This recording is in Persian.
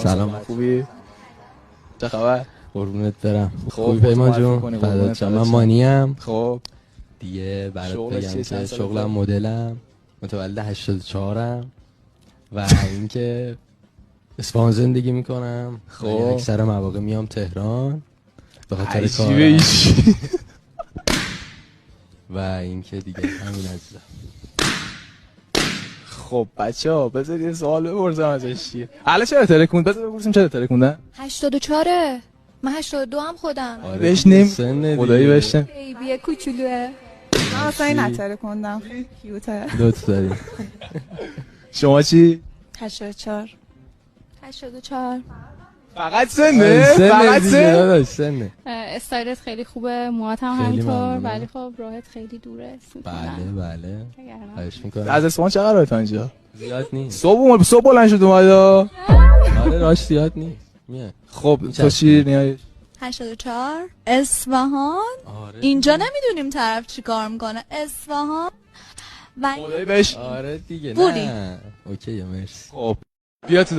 سلام. خوبی؟ چه خبر؟ قربونت برم. خب خوبی پیمان جون؟ فدات شم. من مانیم. خب دیگه برات شغلت بگم چیه؟ که شغلم مدلم، متولد 84م و اینکه اصفهان زندگی میکنم. خب اکثر مواقع میام تهران به خاطر عجیبه کارم ایش. و اینکه دیگه همین عزیزم. خب بچه‌ها بذار یه سوال بپرسم ازش چیه؟ حالا چرا ترکوند؟ بذار بپرسیم چرا ترکوندن؟ 84 من 82 هم خودم. آره بهش دیگه، نیم سنه خدایی دیگه. بهش نیم. بیبیه کوچولوه. من اصلا این نترکوندم، خیلی کیوته. لطف داری. شما چی؟ 84. 84 فقط سنه؟ فقط سن؟ داداش سنه. استایلت خیلی خوبه، موهات هم خیلی همینطور، ممنونم. ولی خب راهت خیلی دوره. بله خواهش میکنم. از اصفهان چه قراره تا اینجا؟ زیاد نیست. صبح بلند شد اومد. آره راش زیاد نیست. میاد. خب تو چی نیایی؟ 84 اصفهان. آره اینجا نمیدونیم طرف چی کار میکنه. اصفهان و خدایی بهش. آره دیگه بوری. نه اوکی مرسی. خب بیا تو